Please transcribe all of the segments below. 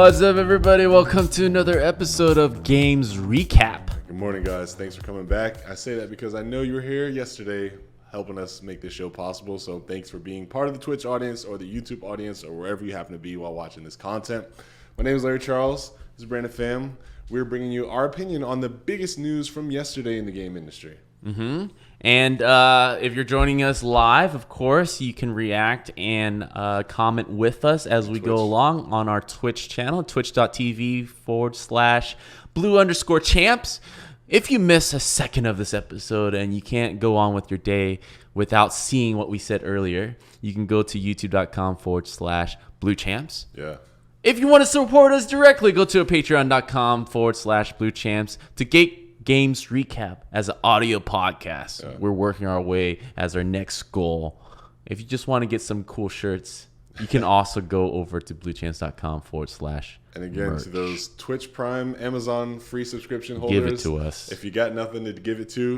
What's up, everybody? Welcome to another episode of Games Recap. Good morning, guys. Thanks for coming back. I say that because I know you were here yesterday helping us make this show possible. So thanks for being part of the Twitch audience or the YouTube audience or wherever you happen to be while watching this content. My name is Larry Charles. This is Brandon Pham. We're bringing you our opinion on the biggest news from yesterday in the game industry. And if you're joining us live, of course, you can react and comment with us as we go along on our Twitch channel, twitch.tv/blue_champs. If you miss a second of this episode and you can't go on with your day without seeing what we said earlier, you can go to youtube.com/bluechamps. Yeah. If you want to support us directly, go to patreon.com/bluechamps to get Games Recap as an audio podcast. Yeah. We're working our way as our next goal. If you just want to get some cool shirts, you can also go over to bluechamps.com/. And again, merch. To those Twitch Prime, Amazon free subscription holders, give it to us. If you got nothing to give it to,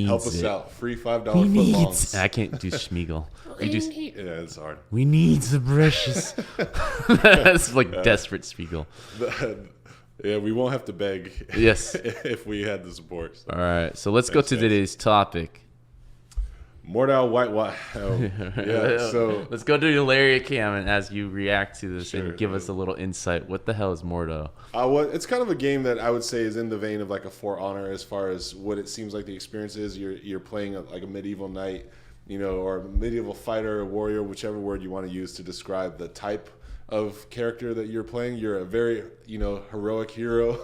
help us out. Free $5 footlongs. I can't do Schmiegel. Yeah, it's hard. We need the brushes. That's like desperate Spiegel. Yeah, we won't have to beg. Yes. If we had the support. So. All right, so let's go to today's topic. Mordhau white. So let's go to Larry Cam as you react to this and give us a little insight. What the hell is Mordhau? It's kind of a game that I would say is in the vein of like a For Honor as far as what it seems like the experience is. You're playing like a medieval knight, or a medieval fighter, or warrior, whichever word you want to use to describe the type of character that you're playing. You're a very, heroic hero,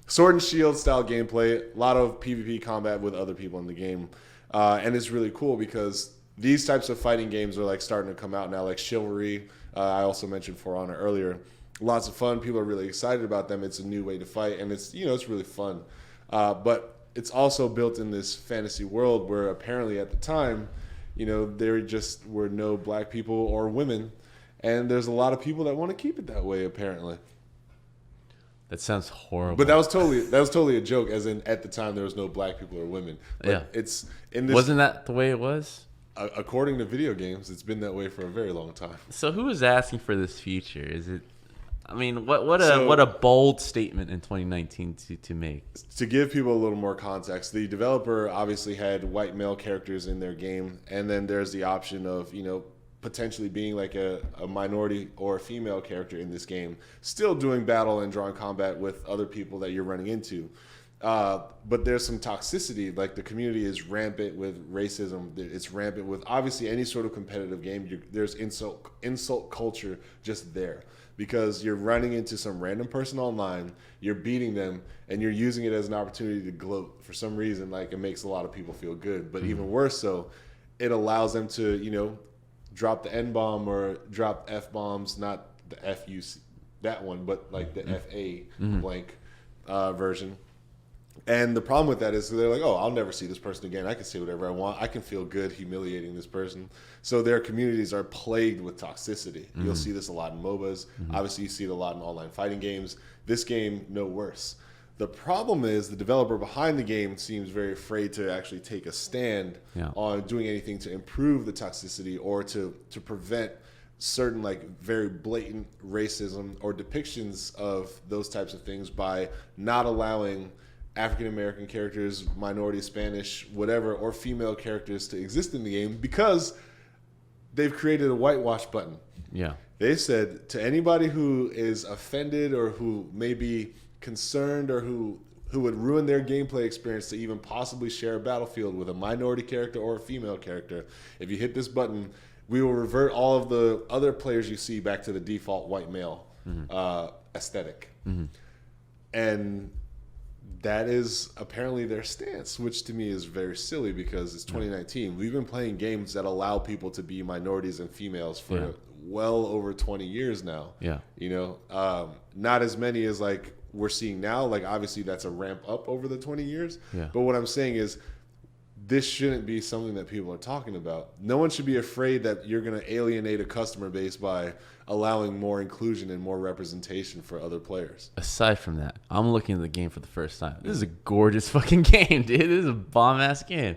sword and shield style gameplay, a lot of PvP combat with other people in the game. And it's really cool because these types of fighting games are like starting to come out now, like Chivalry. I also mentioned For Honor earlier. Lots of fun. People are really excited about them. It's a new way to fight, and it's really fun. But it's also built in this fantasy world where apparently at the time, there just were no black people or women. And there's a lot of people that want to keep it that way, apparently. That sounds horrible. But that was totally a joke, as in at the time there was no black people or women. But yeah. It's in this. Wasn't that the way it was? According to video games, it's been that way for a very long time. So who is asking for this feature? Is it? I mean, what a bold statement in 2019 to make. To give people a little more context, the developer obviously had white male characters in their game, and then there's the option of potentially being like a minority or a female character in this game, still doing battle and drawing combat with other people that you're running into. But there's some toxicity, like the community is rampant with racism. It's rampant with obviously any sort of competitive game. There's insult culture just there because you're running into some random person online, you're beating them, and you're using it as an opportunity to gloat. For some reason, like it makes a lot of people feel good. But even worse so, it allows them to, drop the N-bomb or drop F-bombs, not the F-U-C, that one, but like the F-A blank version. And the problem with that is they're like, I'll never see this person again. I can say whatever I want. I can feel good humiliating this person. So their communities are plagued with toxicity. You'll see this a lot in MOBAs. Obviously, you see it a lot in online fighting games. This game, no worse. The problem is the developer behind the game seems very afraid to actually take a stand on doing anything to improve the toxicity or to prevent certain like very blatant racism or depictions of those types of things by not allowing African-American characters, minority, Spanish, whatever, or female characters to exist in the game because they've created a whitewash button. Yeah. They said to anybody who is offended or who may be concerned or who would ruin their gameplay experience to even possibly share a battlefield with a minority character or a female character, if you hit this button, we will revert all of the other players you see back to the default white male aesthetic. And that is apparently their stance, which to me is very silly because it's 2019. We've been playing games that allow people to be minorities and females for well over 20 years now. Yeah. Not as many as like we're seeing now. Like obviously that's a ramp up over the 20 years. Yeah. But what I'm saying is this shouldn't be something that people are talking about. No one should be afraid that you're going to alienate a customer base by allowing more inclusion and more representation for other players. Aside from that, I'm looking at the game for the first time. This is a gorgeous fucking game, dude. This is a bomb-ass game.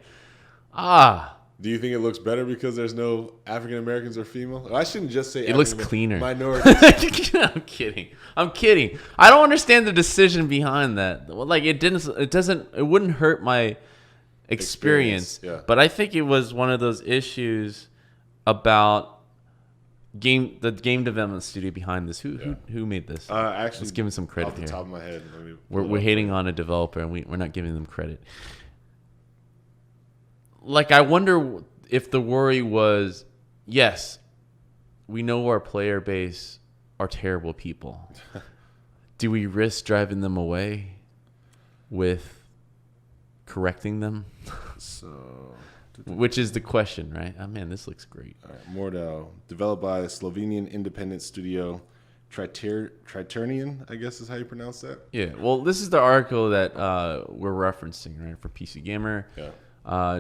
Do you think it looks better because there's no African Americans or female? I shouldn't just say it looks cleaner. Minorities. I'm kidding. I don't understand the decision behind that. Like it wouldn't hurt my experience. Yeah. But I think it was one of those issues about the game development studio behind this. Who made this? Actually, let's give him some credit off the here. Top of my head, we're hating on a developer and we're not giving them credit. Like, I wonder if the worry was, yes, we know our player base are terrible people. Do we risk driving them away with correcting them? Which is the question, right? Oh, man, this looks great. All right, Mordhau, developed by Slovenian independent studio Triternian, I guess is how you pronounce that. Yeah, well, this is the article that we're referencing, right, for PC Gamer. Yeah.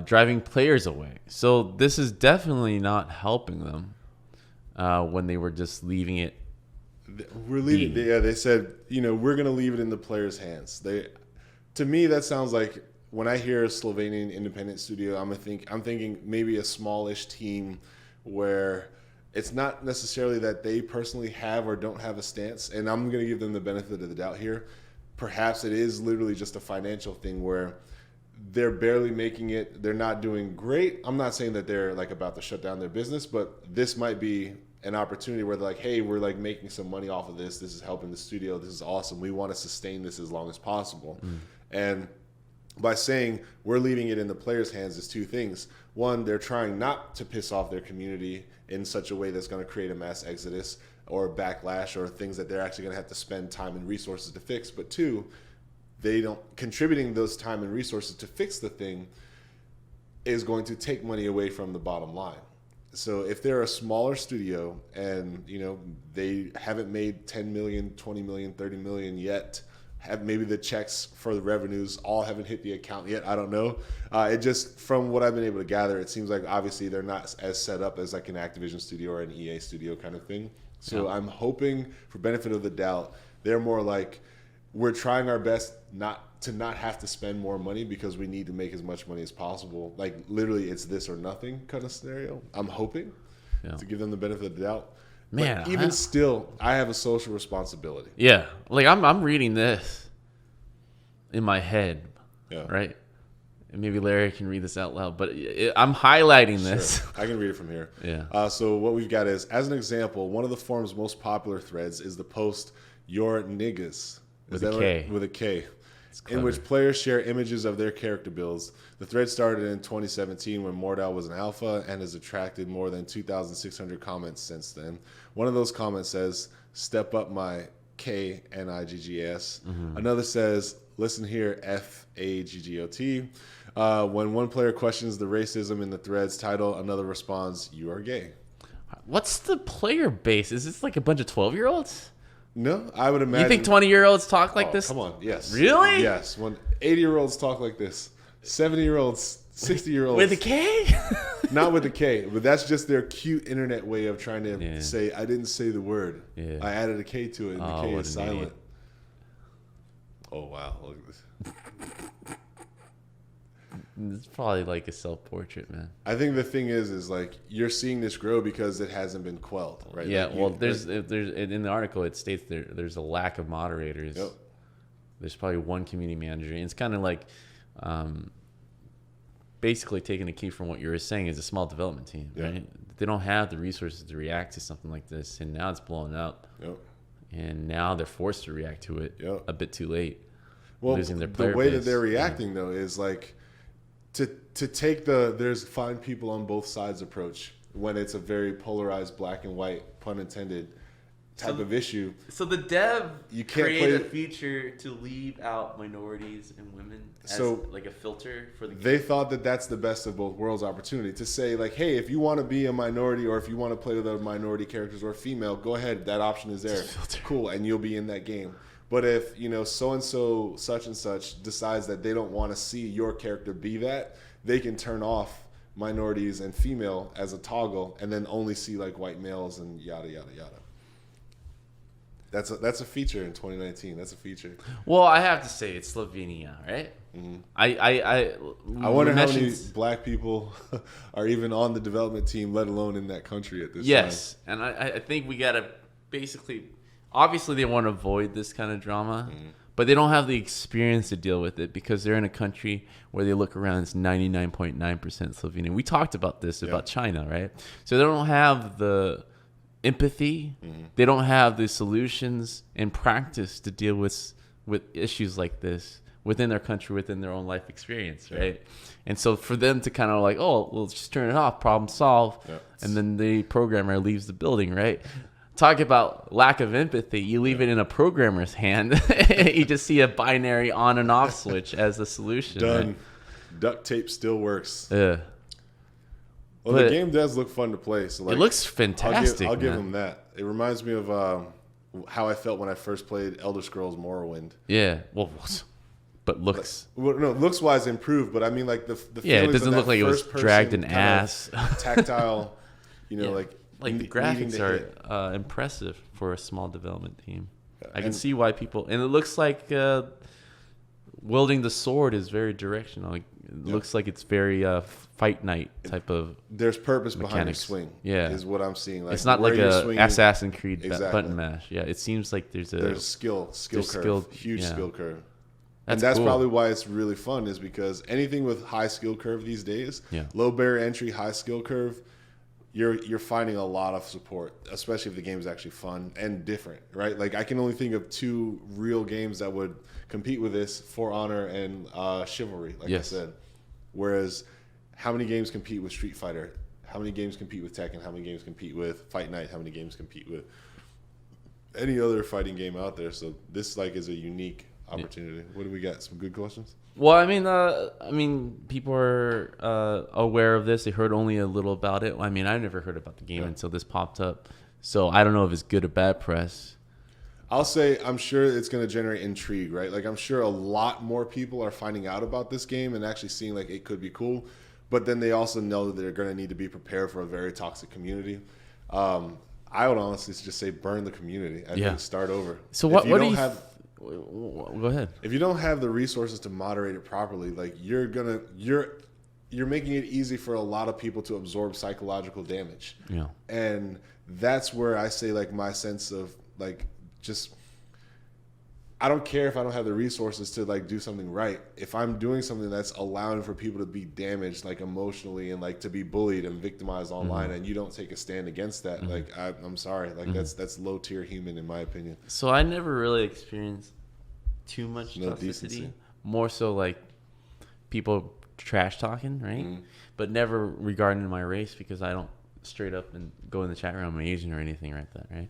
Driving players away. So this is definitely not helping them when they were just leaving it. We're leaving. They said, we're going to leave it in the players' hands. To me, that sounds like when I hear a Slovenian independent studio, I'm thinking maybe a smallish team where it's not necessarily that they personally have or don't have a stance. And I'm going to give them the benefit of the doubt here. Perhaps it is literally just a financial thing where they're barely making it. They're not doing great. I'm not saying that they're like about to shut down their business, but this might be an opportunity where they're like, hey, we're like making some money off of this. This is helping the studio. This is awesome. We want to sustain this as long as possible. And by saying we're leaving it in the players' hands is two things. One, they're trying not to piss off their community in such a way that's going to create a mass exodus or backlash or things that they're actually going to have to spend time and resources to fix. But two, contributing those time and resources to fix the thing is going to take money away from the bottom line. So if they're a smaller studio and they haven't made 10 million, 20 million, 30 million yet, have maybe the checks for the revenues all haven't hit the account yet, I don't know. It just, from what I've been able to gather, it seems like obviously they're not as set up as like an Activision studio or an EA studio kind of thing. So I'm hoping, for benefit of the doubt, they're more like, we're trying our best not have to spend more money because we need to make as much money as possible. Like literally, it's this or nothing kind of scenario. I'm hoping to give them the benefit of the doubt. Man, but even still, I have a social responsibility. Yeah, like I'm reading this in my head, right? And maybe Larry can read this out loud, but I'm highlighting this. Sure. I can read it from here. Yeah. So what we've got is, as an example, one of the forum's most popular threads is the post "Your Niggas." With a K. With a K. In which players share images of their character builds. The thread started in 2017 when Mordhau was an alpha and has attracted more than 2,600 comments since then. One of those comments says, "Step up my KNIGGS." Another says, "Listen here, FAGGOT." When one player questions the racism in the thread's title, another responds, "You are gay." What's the player base? Is this like a bunch of 12-year-olds? No, I would imagine. You think 20-year-olds talk like this? Come on, yes. Really? Yes. When 80-year-olds talk like this, 70-year-olds, 60-year-olds. With a K? Not with a K, but that's just their cute internet way of trying to say, I didn't say the word. Yeah. I added a K to it, and the K is silent. Idiot. Oh, wow. Look at this. It's probably like a self-portrait, man. I think the thing is like you're seeing this grow because it hasn't been quelled, right? Yeah, like there's in the article it states there's a lack of moderators. Yep. There's probably one community manager, and it's kind of like basically taking a key from what you were saying is a small development team, right? They don't have the resources to react to something like this, and now it's blowing up. Yep. And now they're forced to react to it a bit too late. Well, losing their player the way base. that they're reacting though is like to take there's find people on both sides approach when it's a very polarized black and white, pun intended, type of issue. So the dev created a feature to leave out minorities and women as like a filter for the game. They thought that that's the best of both worlds opportunity to say like, hey, if you want to be a minority or if you want to play with a minority characters or female, go ahead. That option is there. Cool, and you'll be in that game. But if, so-and-so, such and such decides that they don't want to see your character be that, they can turn off minorities and female as a toggle and then only see like white males and yada, yada, yada. That's a feature in 2019. That's a feature. Well, I have to say it's Slovenia, right? Mm-hmm. I wonder how many black people are even on the development team, let alone in that country at this time. Yes, and I think we gotta basically, obviously they want to avoid this kind of drama, but they don't have the experience to deal with it because they're in a country where they look around, it's 99.9% Slovenian. We talked about this about China, right? So they don't have the empathy, they don't have the solutions and practice to deal with issues like this within their country, within their own life experience, right? And so for them to kind of like, oh, we'll just turn it off, problem solved, and then the programmer leaves the building, right? Talk about lack of empathy. You leave it in a programmer's hand. You just see a binary on and off switch as the solution. Done. Right? Duct tape still works. Yeah. Well, the game does look fun to play. So like, it looks fantastic. I'll give them that. It reminds me of how I felt when I first played Elder Scrolls Morrowind. Yeah. Well, but looks. Looks wise improved, but I mean like the it doesn't look like it was dragged an ass. Tactile, like the graphics are impressive for a small development team. I can see why people, and it looks like wielding the sword is very directional. It looks like it's very fight night type of. There's purpose mechanics. behind your swing. Yeah, is what I'm seeing. Like, it's not like a Assassin's Creed button mash. Yeah, it seems like there's skill curve, huge skill curve. That's cool. Probably why it's really fun, is because anything with high skill curve these days, low barrier entry, high skill curve, you're finding a lot of support, especially if the game is actually fun and different, right? Like I can only think of 2 real games that would compete with this: For Honor and Chivalry, like I said. Whereas, how many games compete with Street Fighter? How many games compete with Tekken? How many games compete with Fight Night? How many games compete with any other fighting game out there? So this is a unique opportunity. What do we got? Some good questions? Well, I mean, people are aware of this. They heard only a little about it. I mean, I never heard about the game until this popped up. So I don't know if it's good or bad press. I'll say I'm sure it's going to generate intrigue, right? Like I'm sure a lot more people are finding out about this game and actually seeing like it could be cool. But then they also know that they're going to need to be prepared for a very toxic community. I would honestly just say burn the community. I think start over. So what do you have? Go ahead. If you don't have the resources to moderate it properly, like you're making it easy for a lot of people to absorb psychological damage. Yeah. And that's where I say like my sense of like just I don't care if I don't have the resources to like do something right. If I'm doing something that's allowing for people to be damaged like emotionally and like to be bullied and victimized online, and you don't take a stand against that, like I'm sorry, like that's low tier human in my opinion. So I never really experienced too much toxicity. Decency. More so like people trash talking, right? But never regarding my race, because I don't straight up and go in the chat room I'm Asian or anything like that, right?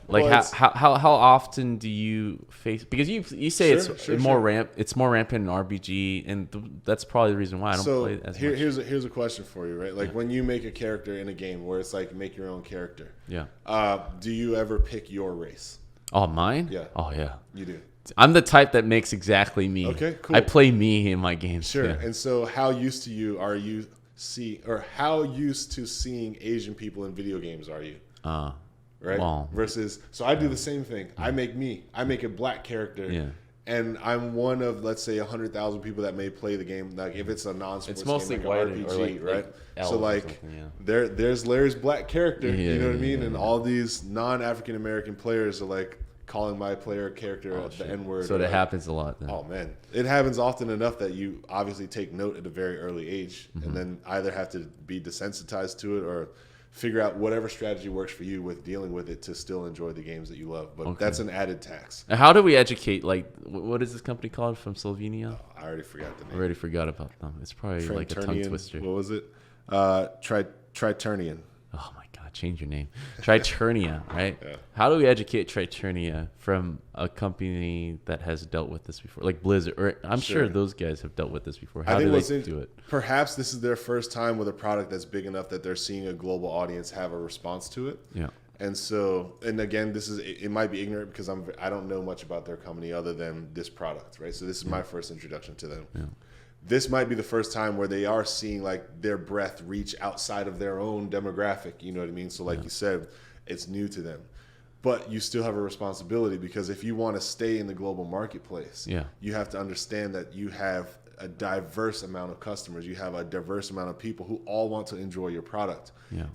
Like how often do you face, because you say it's more rampant in RPG, and that's probably the reason why I don't play as much. Here's a question for you, right? Like when you make a character in a game where it's like make your own character. Yeah. Do you ever pick your race? Oh, mine? Yeah. Oh yeah. You do. I'm the type that makes exactly me. Okay, cool. I play me in my games. Sure. Yeah. And so how used to seeing Asian people in video games are you? Right? Well, versus, so I do the same thing. I make a black character, and I'm one of, let's say, 100,000 people that may play the game. Like if it's a non-sports it's mostly game, like white RPG, or right? So like there's Larry's black character, you know what I mean? And all these non-African American players are like calling my player character the N-word. So that happens a lot then. Oh man, it happens often enough that you obviously take note at a very early age, and then either have to be desensitized to it or figure out whatever strategy works for you with dealing with it to still enjoy the games that you love. But that's an added tax. How do we educate? Like, what is this company called from Slovenia? I already forgot the name. I already forgot about them. It's probably like a tongue twister. What was it? Triternian. Oh my God, change your name. Triternia, right? Yeah. How do we educate Triternia from a company that has dealt with this before? Like Blizzard, or I'm sure those guys have dealt with this before. How do they do it? Perhaps this is their first time with a product that's big enough that they're seeing a global audience have a response to it. Yeah. And so, and again, it might be ignorant because I don't know much about their company other than this product, right? So this is my first introduction to them. Yeah. This might be the first time where they are seeing like their breath reach outside of their own demographic. You know what I mean? So like you said, it's new to them. But you still have a responsibility, because if you want to stay in the global marketplace, you have to understand that you have a diverse amount of customers. You have a diverse amount of people who all want to enjoy your product.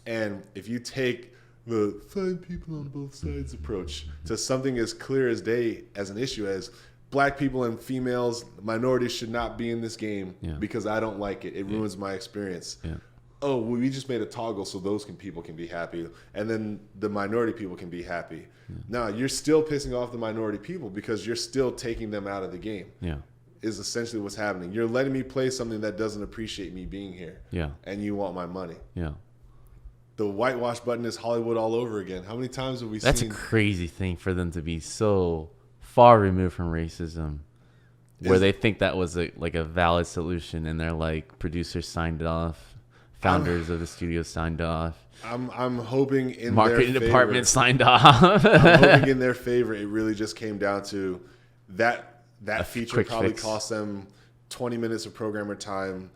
And if you take the find people on both sides approach to something as clear as day as an issue as black people and females, minorities should not be in this game because I don't like it. It ruins my experience. Oh, well, we just made a toggle so those people can be happy, and then the minority people can be happy. No, you're still pissing off the minority people because you're still taking them out of the game. Is essentially what's happening. You're letting me play something that doesn't appreciate me being here. And you want my money. The whitewash button is Hollywood all over again. How many times have we seen? That's a crazy thing for them to be so far removed from racism, where they think that was a valid solution, and they're like, producers signed off. Founders of the studio signed off. I'm hoping in marketing their department favor, signed off. I'm hoping in their favor. It really just came down to that feature probably fix. Cost them 20 minutes of programmer time,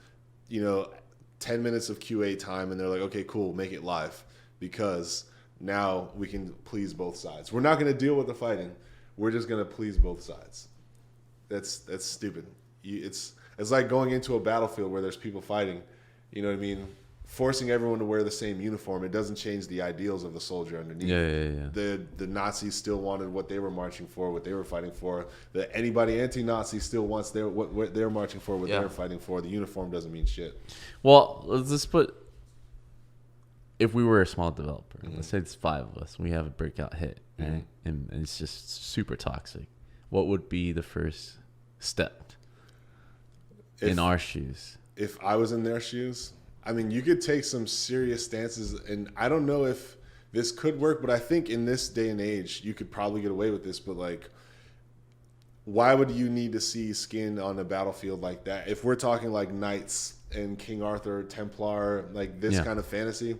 10 minutes of QA time, and they're like, okay, cool, make it live, because now we can please both sides. We're not going to deal with the fighting. We're just going to please both sides. That's stupid. It's like going into a battlefield where there's people fighting. You know what I mean? Forcing everyone to wear the same uniform, it doesn't change the ideals of the soldier underneath. The Nazis still wanted what they were marching for, what they were fighting for. Anybody anti-Nazi still wants what they're marching for, what they're fighting for. The uniform doesn't mean shit. Well, let's just put, if we were a small developer, let's say it's 5 of us, we have a breakout hit, and it's just super toxic. What would be the first step in our shoes? If I was in their shoes, I mean, you could take some serious stances, and I don't know if this could work, but I think in this day and age, you could probably get away with this. But like, why would you need to see skin on a battlefield like that? If we're talking like knights and King Arthur, Templar, like this kind of fantasy,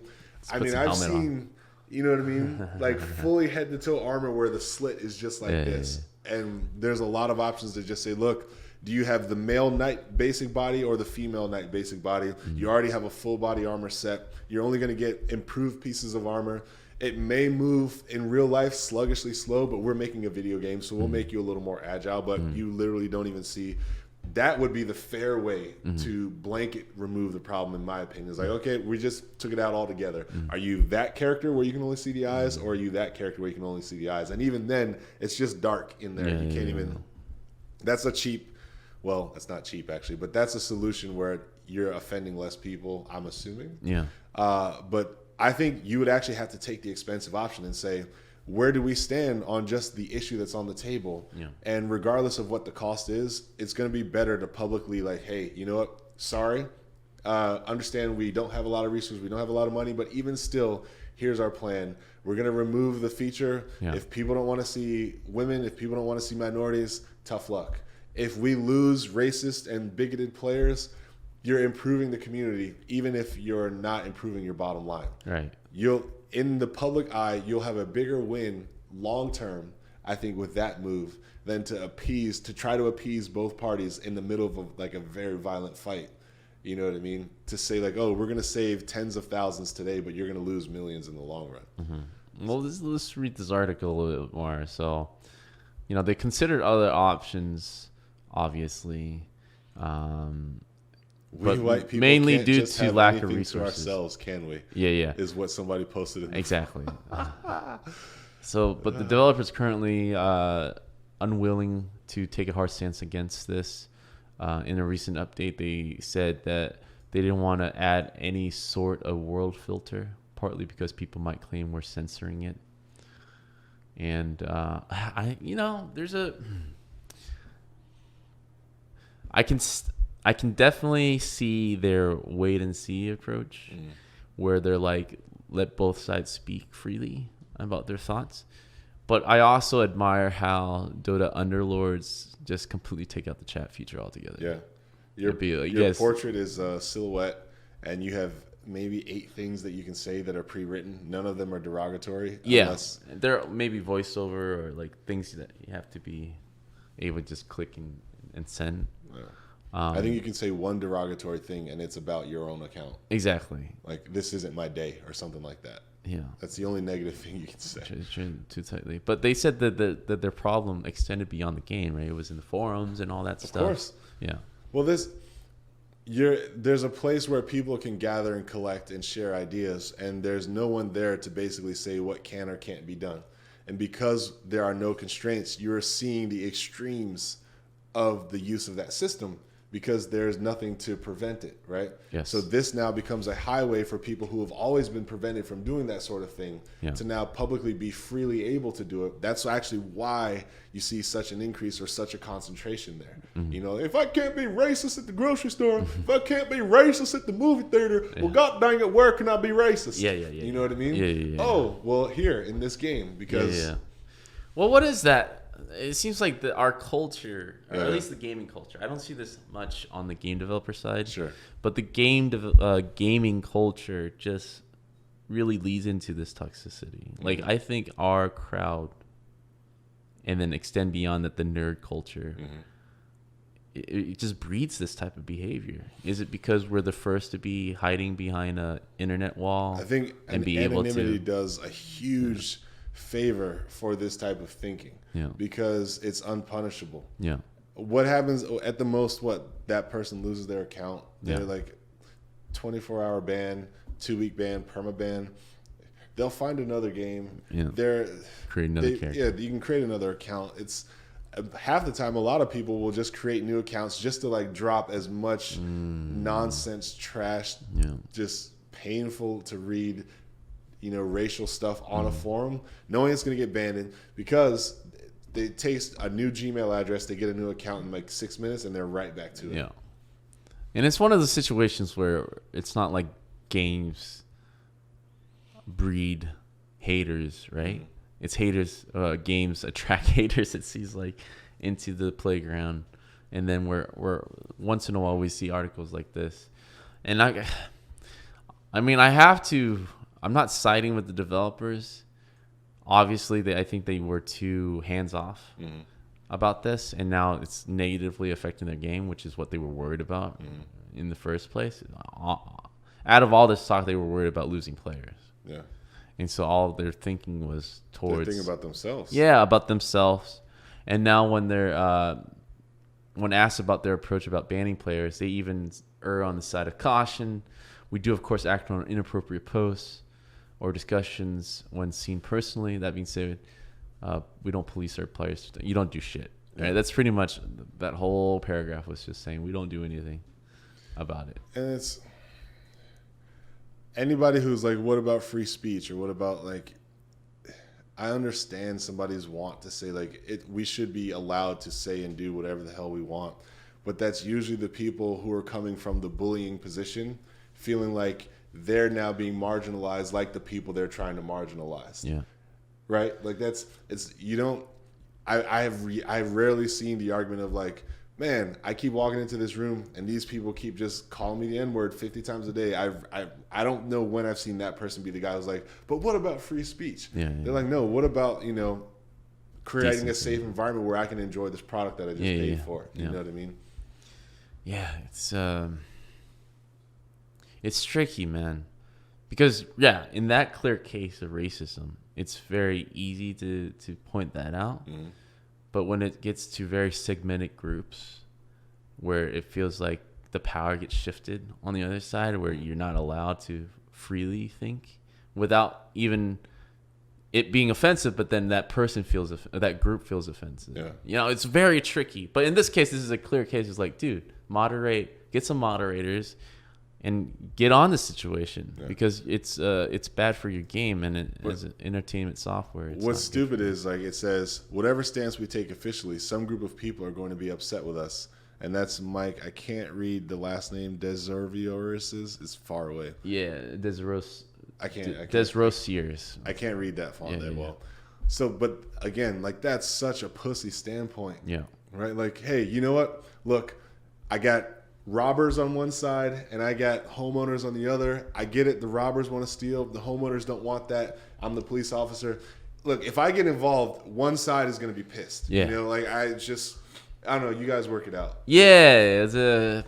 I mean, I've seen, you know what I mean? Like fully head to toe armor where the slit is just like this. And there's a lot of options to just say, look, do you have the male knight basic body or the female knight basic body? You already have a full body armor set. You're only going to get improved pieces of armor. It may move in real life sluggishly slow, but we're making a video game, so we'll make you a little more agile, but you literally don't even see. That would be the fair way to blanket remove the problem, in my opinion. It's like, okay, we just took it out altogether. Are you that character where you can only see the eyes, or are you that character where you can only see the eyes? And even then, it's just dark in there. You can't even. That's a cheap. Well, it's not cheap actually, but that's a solution where you're offending less people, I'm assuming. But I think you would actually have to take the expensive option and say, where do we stand on just the issue that's on the table? And regardless of what the cost is, it's going to be better to publicly like, hey, you know what? Sorry. Understand we don't have a lot of resources. We don't have a lot of money, but even still, here's our plan. We're going to remove the feature. If people don't want to see women, if people don't want to see minorities, tough luck. If we lose racist and bigoted players, you're improving the community, even if you're not improving your bottom line. In the public eye, you'll have a bigger win long term, I think, with that move than to try to appease both parties in the middle of a very violent fight. You know what I mean? To say like, oh, we're going to save tens of thousands today, but you're going to lose millions in the long run. Well, let's read this article a little bit more. So, they considered other options. Obviously, we white people mainly can't due just to have lack of anything resources. to ourselves, can we? Is what somebody posted in exactly. But the developers currently unwilling to take a hard stance against this. In a recent update, they said that they didn't want to add any sort of world filter, partly because people might claim we're censoring it. And there's a. I can definitely see their wait and see approach, where they're like, let both sides speak freely about their thoughts. But I also admire how Dota underlords just completely take out the chat feature altogether. Your portrait is a silhouette, and you have maybe 8 things that you can say that are pre-written. None of them are derogatory. There may be voiceover or like things that you have to be able to just click and send. I think you can say one derogatory thing and it's about your own account. Exactly. Like, this isn't my day or something like that. Yeah. That's the only negative thing you can say. Too tightly. But they said that their problem extended beyond the game, right? It was in the forums and all that stuff. Of course. Yeah. Well, there's a place where people can gather and collect and share ideas, and there's no one there to basically say what can or can't be done. And because there are no constraints, you're seeing the extremes of the use of that system because there's nothing to prevent it, right? Yes. So this now becomes a highway for people who have always been prevented from doing that sort of thing to now publicly be freely able to do it. That's actually why you see such an increase or such a concentration there. Mm-hmm. You know, if I can't be racist at the grocery store, if I can't be racist at the movie theater, well, god dang it, where can I be racist? Yeah. You know what I mean? Yeah. Oh, well, here in this game, because... Yeah. Well, what is that? It seems like our culture, or at least the gaming culture, I don't see this much on the game developer side. Sure. But the gaming culture just really leads into this toxicity. Mm-hmm. Like, I think our crowd, and then extend beyond that, the nerd culture, it just breeds this type of behavior. Is it because we're the first to be hiding behind a internet wall? I think anonymity does a huge favor for this type of thinking because it's unpunishable. Yeah. What happens at the most? That person loses their account. They're like 24-hour ban, 2-week ban, perma ban. They'll find another game. Yeah. Create another character. Yeah, you can create another account. It's half the time a lot of people will just create new accounts just to like drop as much nonsense, trash, just painful to read, racial stuff on a forum, knowing it's going to get banned because they taste a new Gmail address, they get a new account in like 6 minutes, and they're right back to it. Yeah. And it's one of the situations where it's not like games breed haters, right? Mm-hmm. It's haters, games attract haters, it seems like, into the playground. And then we're once in a while we see articles like this. And I'm not siding with the developers. Obviously, I think they were too hands-off about this, and now it's negatively affecting their game, which is what they were worried about in the first place. Out of all this talk, they were worried about losing players. Yeah. And so all their thinking was towards... They're thinking about themselves. Yeah, about themselves. And now when they're... when asked about their approach about banning players, they even err on the side of caution. We do, of course, act on inappropriate posts or discussions when seen personally. That being said, we don't police our players. You don't do shit. Right? That's pretty much, that whole paragraph was just saying we don't do anything about it. And it's anybody who's like, what about free speech? Or what about like, I understand somebody's want to say like we should be allowed to say and do whatever the hell we want. But that's usually the people who are coming from the bullying position, feeling like they're now being marginalized like the people they're trying to marginalize. Yeah. Right? Like I've rarely seen the argument of like, man, I keep walking into this room and these people keep just calling me the N-word 50 times a day. I don't know when I've seen that person be the guy who's like, but what about free speech? Yeah. They're like, no, what about, creating a safe environment where I can enjoy this product that I just paid for? You know what I mean? Yeah, it's tricky, man. Because, in that clear case of racism, it's very easy to point that out. Mm-hmm. But when it gets to very segmented groups where it feels like the power gets shifted on the other side, where you're not allowed to freely think without even it being offensive, but then that person that group feels offensive. Yeah. It's very tricky. But in this case, this is a clear case. It's like, dude, get some moderators and get on the situation because it's bad for your game and as an entertainment software. What's stupid is like it says whatever stance we take officially, some group of people are going to be upset with us, and that's Mike. I can't read the last name. Deservioris is far away. Yeah, Desros. I can't. Desrosiers. I can't read that font that well. So, but again, like that's such a pussy standpoint. Yeah. Right. Like, hey, you know what? Look, I got robbers on one side and I got homeowners on the other. I get it. The robbers want to steal. The homeowners don't want that. I'm the police officer. Look, if I get involved, one side is going to be pissed. Yeah. I don't know. You guys work it out. Yeah,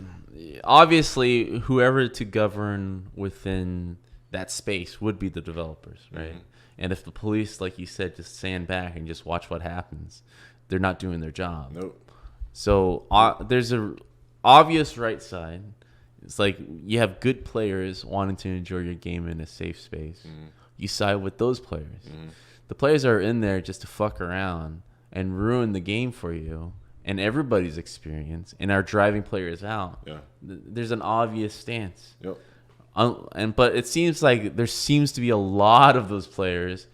obviously whoever to govern within that space would be the developers, right? Mm-hmm. And if the police, like you said, just stand back and just watch what happens, they're not doing their job. Nope. So there's a obvious right side. It's like you have good players wanting to enjoy your game in a safe space. Mm-hmm. You side with those players. Mm-hmm. The players are in there just to fuck around and ruin the game for you and everybody's experience and are driving players out. Yeah. There's an obvious stance. Yep. But it seems like there seems to be a lot of those players,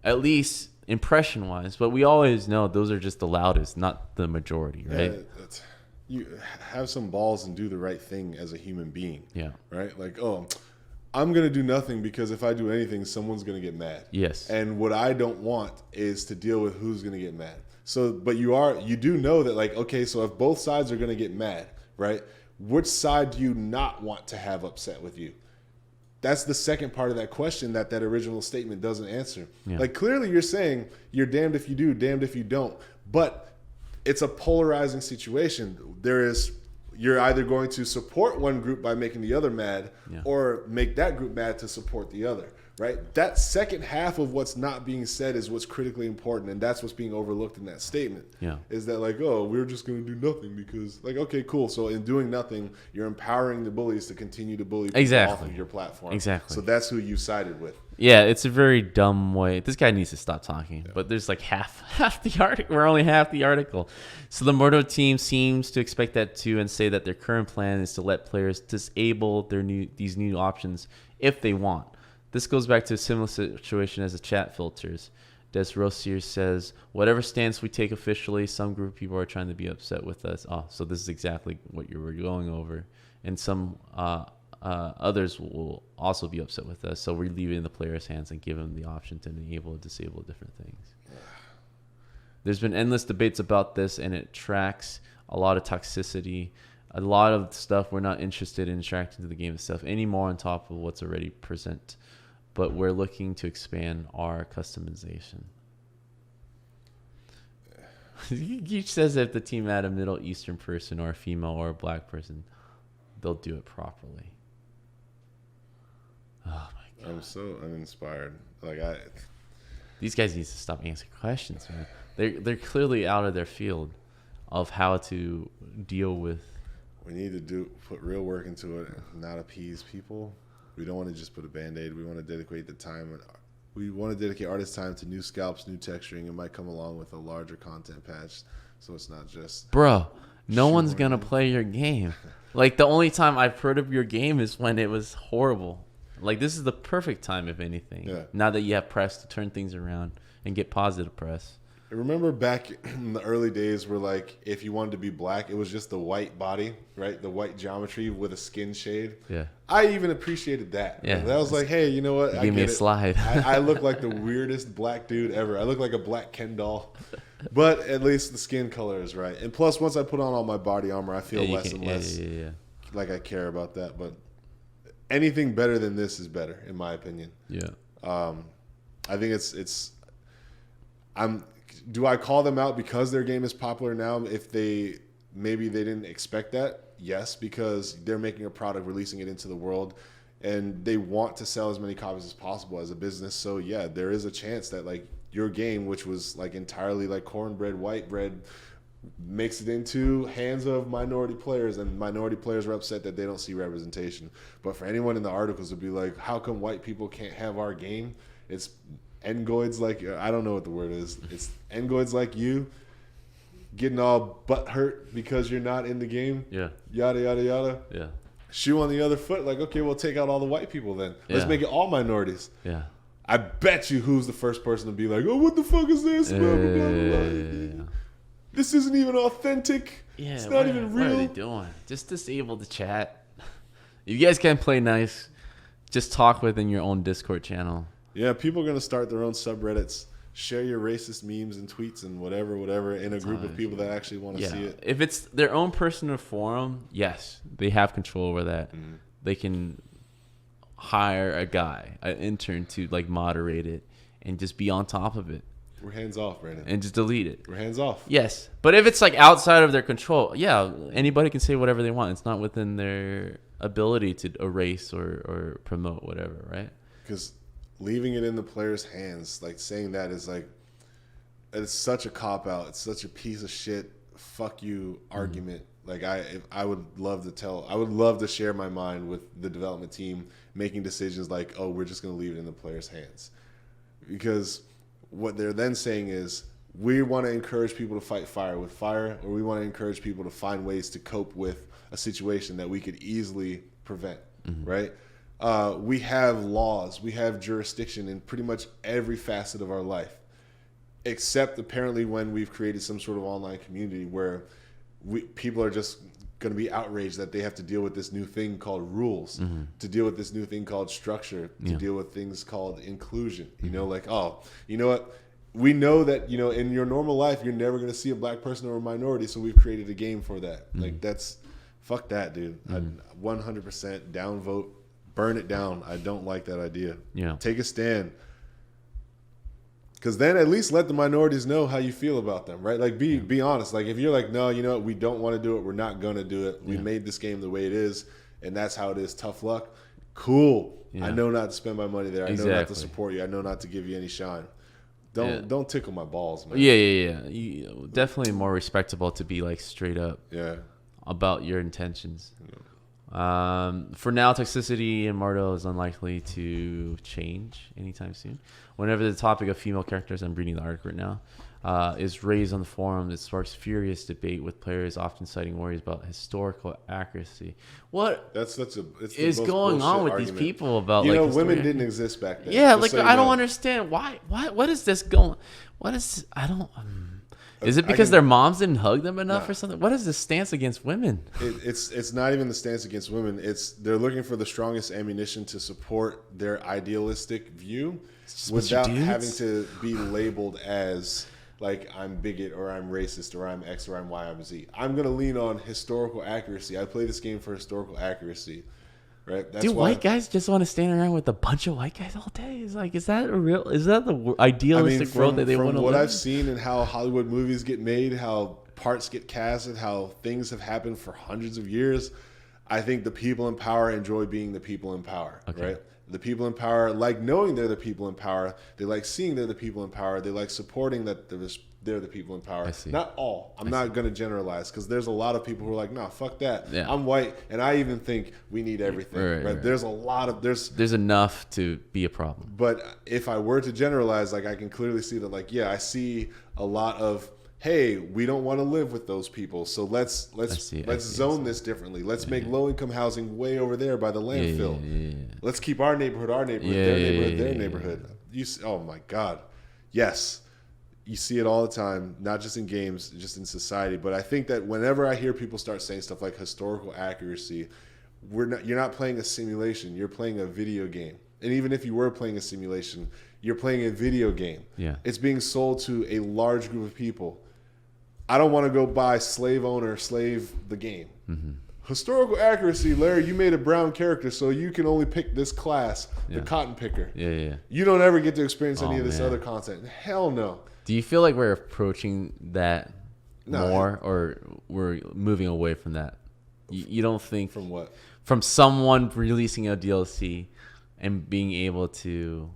at least impression-wise. But we always know those are just the loudest, not the majority, right? Yeah, you have some balls and do the right thing as a human being. Yeah. Right? Like, I'm going to do nothing because if I do anything, someone's going to get mad. Yes. And what I don't want is to deal with who's going to get mad. So, but you do know that, like, okay, so if both sides are going to get mad, right? Which side do you not want to have upset with you? That's the second part of that question that original statement doesn't answer. Yeah. Like, clearly you're saying you're damned if you do, damned if you don't. But it's a polarizing situation. You're either going to support one group by making the other mad, yeah, or make that group mad to support the other, right? That second half of what's not being said is what's critically important, and that's what's being overlooked in that statement. Yeah. Is that like, we're just going to do nothing because, like, okay, cool. So in doing nothing, you're empowering the bullies to continue to bully people off of your platform. Exactly. So that's who you sided with. Yeah, it's a very dumb way. This guy needs to stop talking. Yeah. But there's like half the article. We're only half the article. So the Mordhau team seems to expect that too and say that their current plan is to let players disable these new options if they want. This goes back to a similar situation as the chat filters. Des Rossier says, whatever stance we take officially, some group of people are trying to be upset with us. Oh, so this is exactly what you were going over. And some others will also be upset with us. So we're leaving it in the player's hands and give them the option to enable or disable different things. There's been endless debates about this, and it tracks a lot of toxicity, a lot of stuff we're not interested in interacting to the game itself anymore on top of what's already present. But we're looking to expand our customization. He says that if the team had a Middle Eastern person or a female or a black person, they'll do it properly. Oh my God. I'm so uninspired. These guys need to stop answering questions, man. They're clearly out of their field of how to deal with. We need to put real work into it, not appease people. We don't want to just put a Band-Aid. We want to dedicate the time. We want to dedicate artist time to new scalps, new texturing. It might come along with a larger content patch, so it's not just. Bro, no one's gonna play your game. Like, the only time I've heard of your game is when it was horrible. Like, this is the perfect time, if anything. Yeah. Now that you have press to turn things around and get positive press. I remember back in the early days where, like, if you wanted to be black, it was just the white body, right? The white geometry with a skin shade. Yeah. I even appreciated that. Yeah. That was like, hey, you know what? Give me a slide. I look like the weirdest black dude ever. I look like a black Ken doll. But at least the skin color is right. And plus, once I put on all my body armor, I feel less and less like I care about that. But anything better than this is better, in my opinion. Yeah. I think it's. Do I call them out because their game is popular now? If maybe they didn't expect that, yes, because they're making a product, releasing it into the world, and they want to sell as many copies as possible as a business. So yeah, there is a chance that, like, your game, which was like entirely like cornbread, white bread, makes it into hands of minority players, and minority players are upset that they don't see representation. But for anyone in the articles to be like, how come white people can't have our game? It's Engoids like, I don't know what the word is. It's Engoids like you getting all butt hurt because you're not in the game. Yeah. Yada, yada, yada. Yeah. Shoe on the other foot. Like, okay, we'll take out all the white people then. Let's make it all minorities. Yeah. I bet you who's the first person to be like, oh, what the fuck is this? Blah, blah, blah, blah. This isn't even authentic. Yeah. It's not even real. What are they doing? Just disable the chat. If you guys can't play nice, just talk within your own Discord channel. Yeah, people are going to start their own subreddits, share your racist memes and tweets and whatever in a group of people that actually want to see it. If it's their own personal forum, yes, they have control over that. Mm-hmm. They can hire a guy, an intern to, like, moderate it and just be on top of it. We're hands off, Brandon. And just delete it. We're hands off. Yes. But if it's like outside of their control, yeah, anybody can say whatever they want. It's not within their ability to erase or promote whatever, right? Because leaving it in the player's hands, like saying that is like, it's such a cop-out. It's such a piece of shit, fuck you argument. Like I would love to share my mind with the development team making decisions like, oh, we're just going to leave it in the player's hands. Because what they're then saying is, we want to encourage people to fight fire with fire, or we want to encourage people to find ways to cope with a situation that we could easily prevent, right? We have laws, we have jurisdiction in pretty much every facet of our life, except apparently when we've created some sort of online community where people are just going to be outraged that they have to deal with this new thing called rules, to deal with this new thing called structure, to deal with things called inclusion. You know, like, oh, you know what? We know that, you know, in your normal life, you're never going to see a black person or a minority, so we've created a game for that. Like, fuck that, dude. 100% downvote, burn it down. I don't like that idea. Yeah. Take a stand. Because then at least let the minorities know how you feel about them, right? Like, be honest. Like, if you're like, no, you know what, we don't want to do it, we're not going to do it. We made this game the way it is, and that's how it is. Tough luck. Cool. Yeah. I know not to spend my money there. I know not to support you. I know not to give you any shine. Don't tickle my balls, man. Yeah. Definitely more respectable to be like straight up about your intentions. For now, toxicity in Mordhau is unlikely to change anytime soon. Whenever the topic of female characters, I'm reading the article right now, is raised on the forum, it sparks furious debate, with players often citing worries about historical accuracy. What is going on with these people about, you like, know, women didn't exist back then? Yeah, like, I don't understand why. What is this going? What is? I don't. Is it because their moms didn't hug them enough or something? What is this stance against women? It's not even the stance against women. They're looking for the strongest ammunition to support their idealistic view without having to be labeled as, like, I'm bigot or I'm racist or I'm X or I'm Y, I'm Z. I'm going to lean on historical accuracy. I play this game for historical accuracy. Right? That's why white guys just want to stand around with a bunch of white guys all day? Is that the idealistic world that they want to live in? From what I've seen and how Hollywood movies get made, how parts get casted, how things have happened for hundreds of years, I think the people in power enjoy being the people in power, right? The people in power like knowing they're the people in power. They like seeing they're the people in power. They like supporting that they're the people in power. Not all. I'm not going to generalize, because there's a lot of people who are like, nah, fuck that. Yeah. I'm white, and I even think we need everything. Right? There's a lot of there's enough to be a problem. But if I were to generalize, like, I can clearly see that, like, yeah, I see a lot of, hey, we don't want to live with those people, so let's zone this differently. Let's make low-income housing way over there by the landfill. Let's keep our neighborhood, their neighborhood, their neighborhood. Oh my God, yes, you see it all the time, not just in games, just in society. But I think that whenever I hear people start saying stuff like historical accuracy, you're not playing a simulation. You're playing a video game. And even if you were playing a simulation, you're playing a video game. Yeah, it's being sold to a large group of people. I don't want to go buy slave the game. Historical accuracy, Larry, you made a brown character, so you can only pick this class, the cotton picker. You don't ever get to experience any of this other content. Hell no. Do you feel like we're approaching that more, or we're moving away from that? You don't think... From what? From someone releasing a DLC and being able to...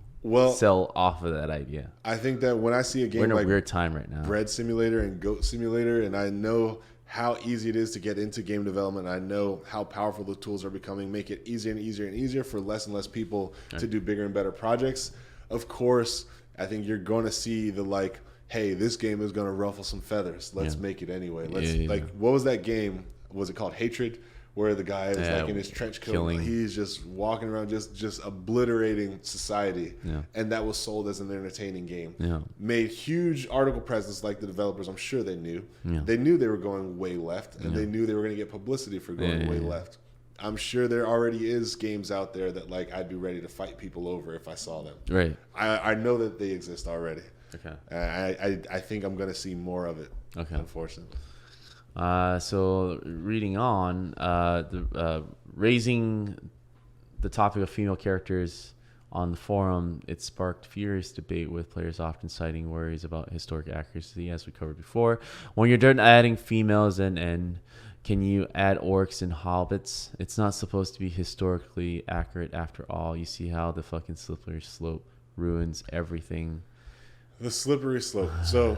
sell off of that idea. I think that when I see a game we're in a like weird time right now, Bread Simulator and Goat Simulator, and I know how easy it is to get into game development, I know how powerful the tools are becoming, make it easier and easier and easier for less and less people to do bigger and better projects. Of course, I think you're going to see the, like, hey, this game is going to ruffle some feathers. Let's make it anyway. Like, what was that game? Was it called Hatred? Where the guy is like in his trench coat, he's just walking around, just obliterating society, and that was sold as an entertaining game. Made huge article presence, like the developers. I'm sure they knew. They knew they were going way left, and they knew they were going to get publicity for going way left. I'm sure there already is games out there that, like, I'd be ready to fight people over if I saw them. Right. I know that they exist already. Okay. I think I'm going to see more of it. Okay. Unfortunately. So reading on, raising the topic of female characters On the forum, it sparked furious debate, with players often citing worries about historic accuracy, as we covered before. When you're done adding females and can you add orcs and hobbits? It's not supposed to be historically accurate after all. You see how the fucking slippery slope ruins everything. The slippery slope. So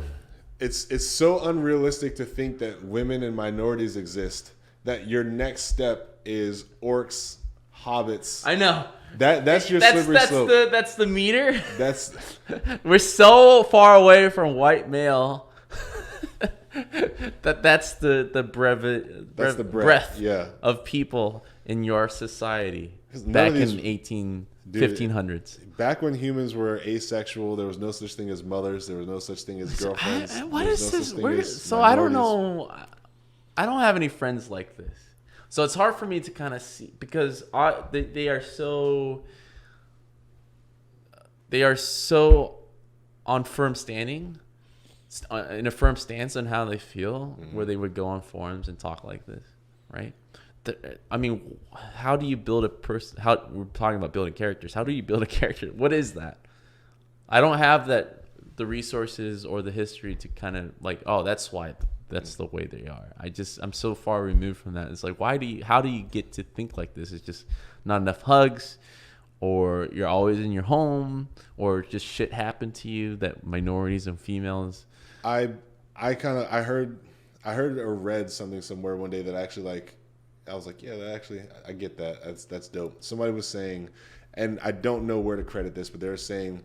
it's so unrealistic to think that women and minorities exist that your next step is orcs, hobbits. I know. That's your slippery slope. That's the meter. That's We're so far away from white male. that's the breadth yeah. of people in your society back in 1500s. Back when humans were asexual, there was no such thing as mothers. There was no such thing as girlfriends. What is this? So I don't know. I don't have any friends like this. So it's hard for me to kind of see, because they are so on firm standing, in a firm stance on how they feel, where they would go on forums and talk like this, right? I mean, how do you build a person? How we're talking about building characters. How do you build a character? What is that? I don't have the resources or the history to kind of like, oh, that's why. That's the way they are. I'm so far removed from that. It's like, how do you get to think like this? It's just not enough hugs, or you're always in your home, or just shit happened to you that minorities and females. I heard or read something somewhere one day that actually, like, I was like, yeah, I get that. That's dope. Somebody was saying, and I don't know where to credit this, but they were saying,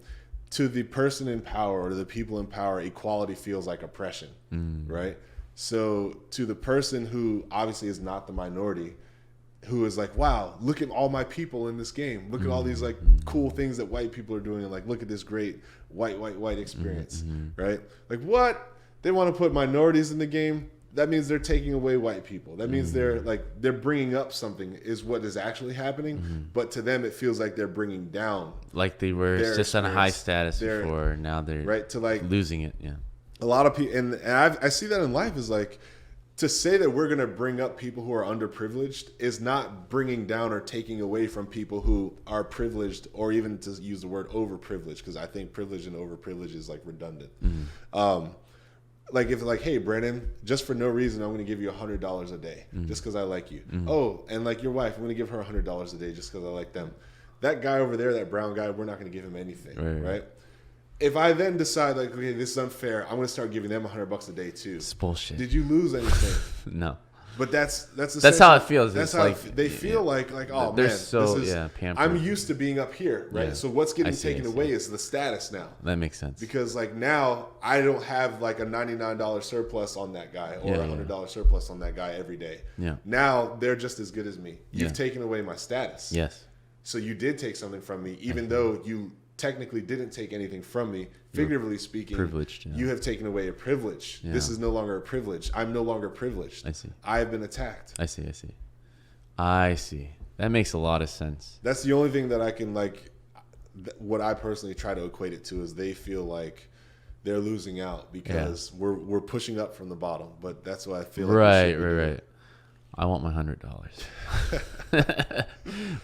to the person in power or to the people in power, equality feels like oppression, right? So to the person who obviously is not the minority, who is like, wow, look at all my people in this game. Look at all these like cool things that white people are doing, and like, look at this great white experience, right? Like, what? They want to put minorities in the game? That means they're taking away white people. That means they're bringing up something is what is actually happening. But to them, it feels like they're bringing down. Like they were just on a high status before. Now they're right to like losing it. Yeah. A lot of people, and I see that in life, is like, to say that we're going to bring up people who are underprivileged is not bringing down or taking away from people who are privileged, or even to use the word overprivileged, because I think privilege and overprivilege is like redundant. Like, if like, hey, Brandon, just for no reason, I'm going to give you $100 a day just because I like you. Oh, and like your wife, I'm going to give her $100 a day just because I like them. That guy over there, that brown guy, we're not going to give him anything, right? If I then decide, like, okay, this is unfair, I'm going to start giving them $100 a day too. It's bullshit. Did you lose anything? No. But that's how it feels. That's how they feel like, oh man, so, this is, pampered. I'm used to being up here, right? Yeah. So what's getting taken away is the status now. That makes sense. Because like now I don't have like a $99 surplus on that guy or a $100 surplus on that guy every day. Yeah. Now they're just as good as me. You've taken away my status. Yes. So you did take something from me, even though you technically didn't take anything from me. Figuratively speaking, privileged, you have taken away a privilege. Yeah. This is no longer a privilege. I'm no longer privileged. I see. I have been attacked. I see. That makes a lot of sense. That's the only thing that I can, like, what I personally try to equate it to is they feel like they're losing out because we're pushing up from the bottom. But that's what I feel like. Right. I want my $100.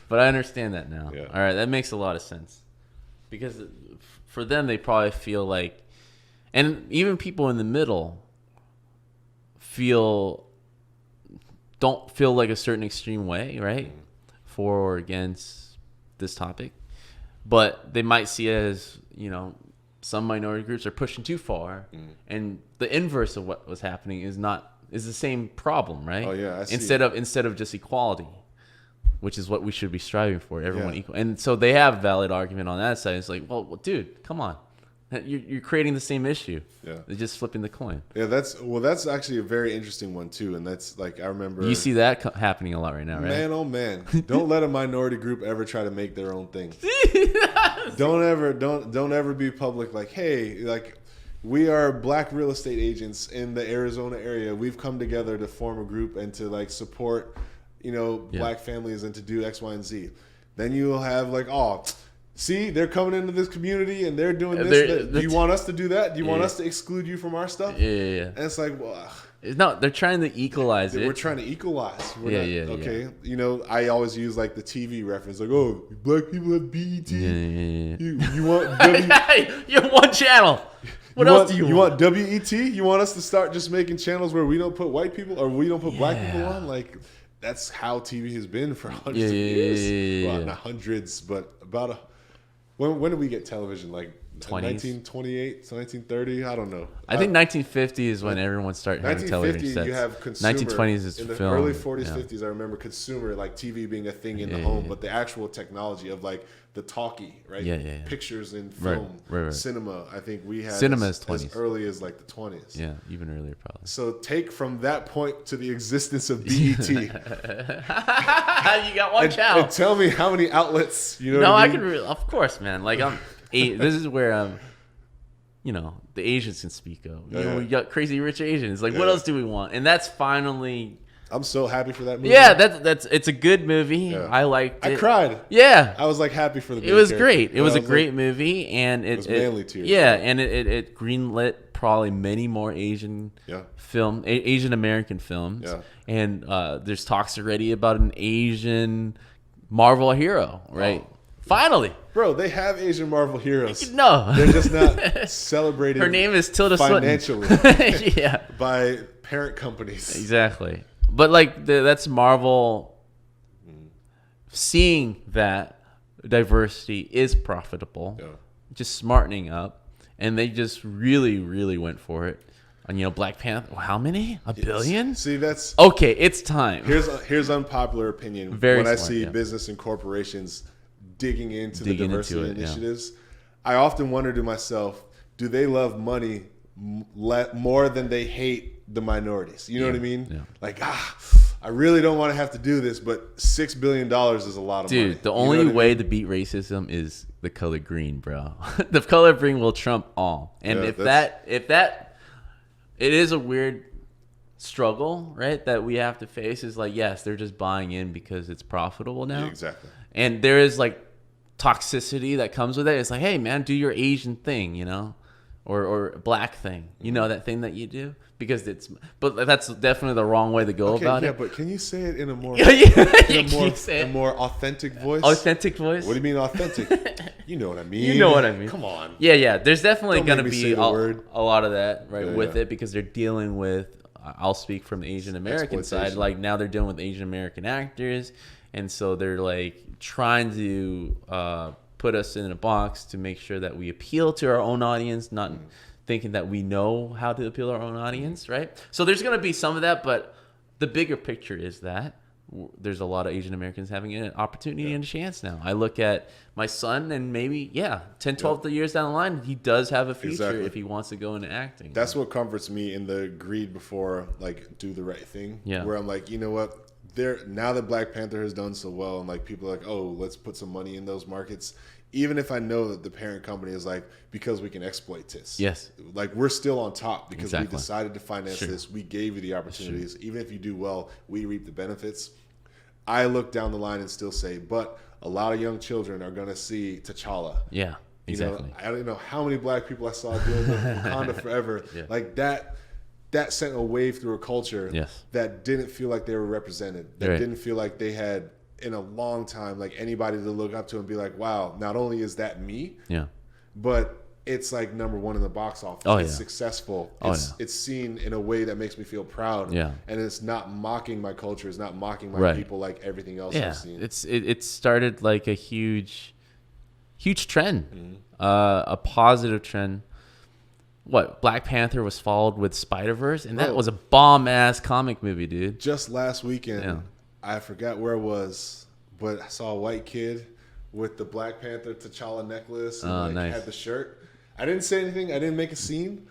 But I understand that now. Yeah. All right, that makes a lot of sense. Because for them, they probably feel like, and even people in the middle don't feel like a certain extreme way, right? For or against this topic. But they might see it as, some minority groups are pushing too far. And the inverse of what was happening is the same problem, right? Oh yeah. Instead of just equality, which is what we should be striving for, everyone equal. And so they have a valid argument on that side. It's like, well, dude, come on. You're creating the same issue. Yeah. They're just flipping the coin. Yeah, that's actually a very interesting one too. And that's like, I remember. You see that happening a lot right now, right? Man, oh man. Don't let a minority group ever try to make their own thing. Don't ever be public like, hey, like, we are Black real estate agents in the Arizona area. We've come together to form a group and to like support Black families and to do X, Y, and Z. Then you'll have like, oh, see, they're coming into this community and they're doing this. Do you want us to do that? Do you want us to exclude you from our stuff? Yeah. And it's like, well, No, they're trying to equalize it. We're trying to equalize. Yeah. Okay. You know, I always use like the TV reference, like, oh, black people have BET. Yeah. You want you have one channel. What else do you want? You want WET? You want us to start just making channels where we don't put white people or we don't put black people on? Like, that's how TV has been for hundreds of years. Well, not hundreds, but about when did we get television? Like 1928, 1930? I don't know. I think 1950 is when everyone started having television sets. You have consumer. 1920s is in the film. early 40s, 50s. I remember consumer, like TV being a thing in the home, but the actual technology of like the talkie, right? Pictures in film, right. Cinema. I think we had Cinema is 20s. as early as like the 20s. Yeah, even earlier probably. So take from that point to the existence of BET. You got one channel. And tell me how many outlets. You know? No, what I can. Of course, man. Like this is where the Asians can speak of. We got Crazy Rich Asians. Like, what else do we want? And that's finally. I'm so happy for that movie. Yeah, it's a good movie. Yeah. I liked it. I cried. Yeah, I was like happy for the. It was great. It was a great movie, and it was manly tears. Yeah, and it greenlit probably many more Asian Asian American films. Yeah. And there's talks already about an Asian Marvel hero, right? Oh. Finally, bro, they have Asian Marvel heroes. No, they're just not celebrated. Her name is Tilda financially. Yeah, by parent companies. Exactly, but like that's Marvel seeing that diversity is profitable, just smartening up, and they just really, really went for it. And Black Panther. How many? $1 billion? See, that's okay. It's time. Here's unpopular opinion. Very when smart, I see business and corporations digging into the diversity initiatives, I often wonder to myself, do they love money more than they hate the minorities? You know what I mean? Yeah. Like, I really don't want to have to do this, but $6 billion is a lot of money. Dude, the only way to beat racism is the color green, bro. The color green will trump all. And if that it is a weird struggle, right, that we have to face. Is like, yes, they're just buying in because it's profitable now. Yeah, exactly. And there is like toxicity that comes with it. It's like, hey man, do your Asian thing, or black thing, that thing that you do, because but that's definitely the wrong way to go about it. Yeah, but can you say it in a more a more authentic voice? Authentic voice? What do you mean authentic? You know what I mean. You know what I mean. Come on. Yeah. There's definitely going to be a lot of that, right, with it, because they're dealing with. I'll speak from the Asian American side. Like now they're dealing with Asian American actors. And so they're like trying to put us in a box to make sure that we appeal to our own audience, not thinking that we know how to appeal to our own audience, right? So there's going to be some of that, but the bigger picture is that there's a lot of Asian Americans having an opportunity and a chance now. I look at my son and maybe, 10, 12 years down the line, he does have a future if he wants to go into acting. That's what comforts me in the greed before, like, do the right thing. Yeah. Where I'm like, you know what? Now that Black Panther has done so well, and like people are like, oh, let's put some money in those markets. Even if I know that the parent company is like, because we can exploit this. Yes. Like we're still on top because we decided to finance this. We gave you the opportunities. Even if you do well, we reap the benefits. I look down the line and still say, but a lot of young children are going to see T'Challa. Yeah, exactly. I don't know how many black people I saw doing the Wakanda Forever. Like that sent a wave through a culture that didn't feel like they were represented. That didn't feel like they had, in a long time, like anybody to look up to and be like, wow, not only is that me, but it's like number one in the box office. It's successful. It's seen in a way that makes me feel proud. And it's not mocking my culture. It's not mocking my people like everything else I've seen. It started like a huge trend, a positive trend. Black Panther was followed with Spider-Verse, and that was a bomb-ass comic movie, dude. Just last weekend, I forgot where it was, but I saw a white kid with the Black Panther T'Challa necklace and had the shirt. I didn't say anything. I didn't make a scene,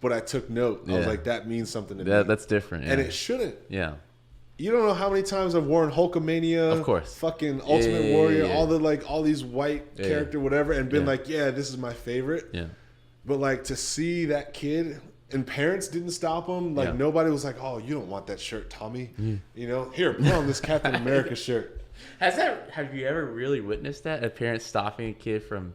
but I took note. I was like, that means something to me. That's different. And it shouldn't. Yeah. You don't know how many times I've worn Hulkamania, of course, fucking Ultimate Warrior, all these white character, whatever, and been like, this is my favorite. Yeah. But like to see that kid, and parents didn't stop him. Like nobody was like, "Oh, you don't want that shirt, Tommy." Here, put on this Captain America shirt. Have you ever really witnessed that? A parent stopping a kid from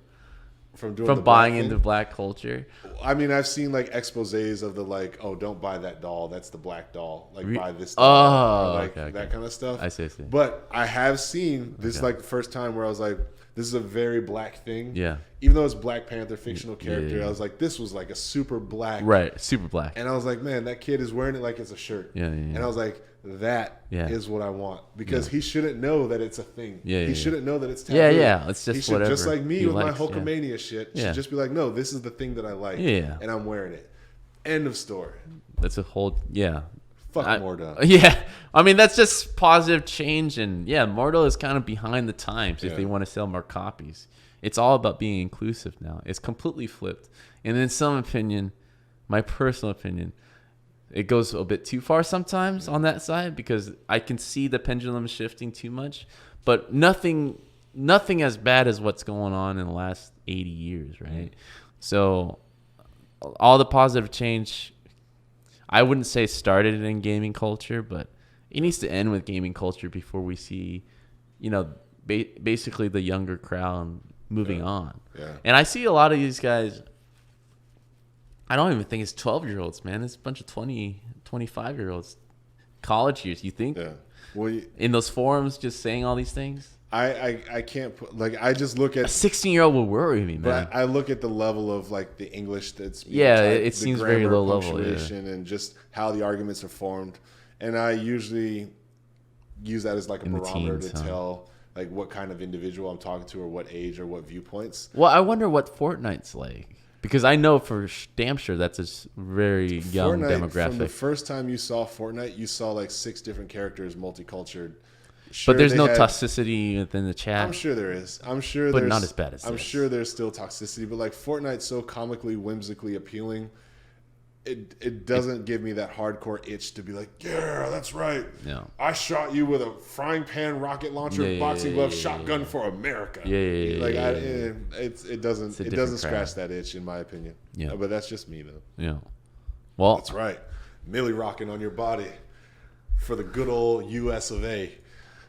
from buying into black culture. I mean, I've seen like exposés of the like, oh, don't buy that doll. That's the black doll. Like, buy this doll. Like that kind of stuff. I see. But I have seen this like the first time where I was like, this is a very black thing. Yeah. Even though it's Black Panther, fictional character, I was like, this was like a super black. Right, super black. And I was like, man, that kid is wearing it like it's a shirt. Yeah. And I was like, that is what I want. Because he shouldn't know that it's a thing. He shouldn't know that it's taboo. Yeah. It's just he should, whatever. Just like me with my Hulkamania Yeah. shit, should just be like, no, this is the thing that I like. Yeah. And I'm wearing it. End of story. That's a whole, Fuck Mordhau. Yeah. I mean, that's just positive change. And Mordhau is kind of behind the times if they want to sell more copies. It's all about being inclusive now. It's completely flipped. And in some opinion, my personal opinion, it goes a bit too far sometimes on that side because I can see the pendulum shifting too much. But nothing as bad as what's going on in the last 80 years, right? So all the positive change, I wouldn't say started in gaming culture, but it needs to end with gaming culture before we see, basically the younger crowd moving on. Yeah. And I see a lot of these guys, I don't even think it's 12-year-olds, man. It's a bunch of 20, 25-year-olds, college years, you think? Yeah. Well, in those forums just saying all these things? I can't put, like, I just look at... A 16-year-old will worry me, man. But I look at the level of, like, the English that's... it seems very low level. And just how the arguments are formed. And I usually use that as, like, a barometer to tell... like what kind of individual I'm talking to or what age or what viewpoints. Well, I wonder what Fortnite's like. Because I know for damn sure that's a very young demographic. From the first time you saw Fortnite, you saw like 6 different characters, multicultured. Sure, but there's no toxicity within the chat. I'm sure there is. But not as bad as I'm sure there's still toxicity. But like Fortnite's so comically, whimsically appealing. It doesn't give me that hardcore itch to be like, yeah, that's right. Yeah. I shot you with a frying pan, rocket launcher, boxing glove, shotgun for America. It doesn't scratch that itch in my opinion. Yeah. But that's just me though. Yeah. Well, that's right. Millie rocking on your body for the good old US of A.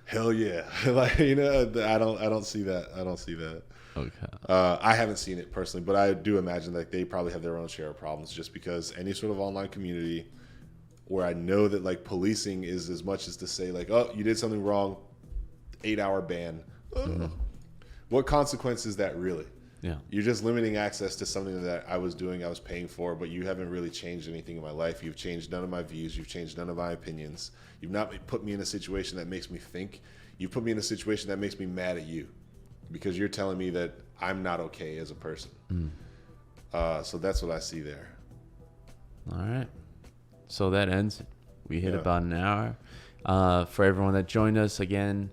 Hell yeah. Like, I don't see that. Okay. I haven't seen it personally, but I do imagine that they probably have their own share of problems just because any sort of online community where I know that like policing is as much as to say like, oh, you did something wrong, 8-hour ban. Mm-hmm. What consequence is that really? Yeah. You're just limiting access to something that I was paying for, but you haven't really changed anything in my life. You've changed none of my views. You've changed none of my opinions. You've not put me in a situation that makes me think. You've put me in a situation that makes me mad at you. Because you're telling me that I'm not okay as a person. So that's what I see there. All right. So that ends. We hit about an hour. For everyone that joined us again,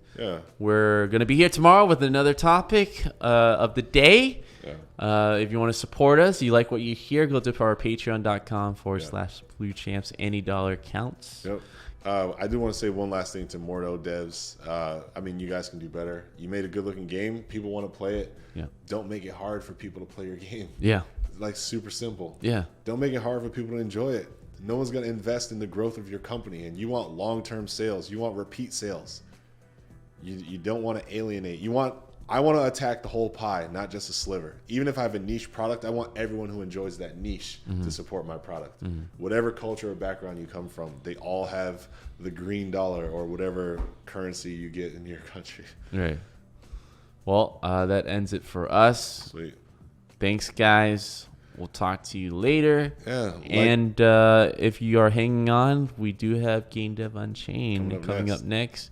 we're going to be here tomorrow with another topic of the day. If you want to support us, you like what you hear, go to our patreon.com/Blue Champs. Any dollar counts. Yep. I do want to say one last thing to Mordhau devs. I mean, you guys can do better. You made a good-looking game. People want to play it. Yeah. Don't make it hard for people to play your game. Yeah. It's like super simple. Yeah. Don't make it hard for people to enjoy it. No one's going to invest in the growth of your company, and you want long-term sales. You want repeat sales. You don't want to alienate. I want to attack the whole pie, not just a sliver. Even if I have a niche product, I want everyone who enjoys that niche to support my product. Whatever culture or background you come from, they all have the green dollar or whatever currency you get in your country. Right. Well, that ends it for us. Sweet. Thanks, guys. We'll talk to you later. Yeah. And if you are hanging on, we do have Game Dev Unchained coming up next.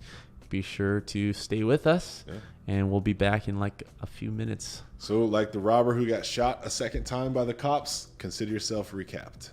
Be sure to stay with us. Yeah. And we'll be back in like a few minutes. So like the robber who got shot a second time by the cops, consider yourself recapped.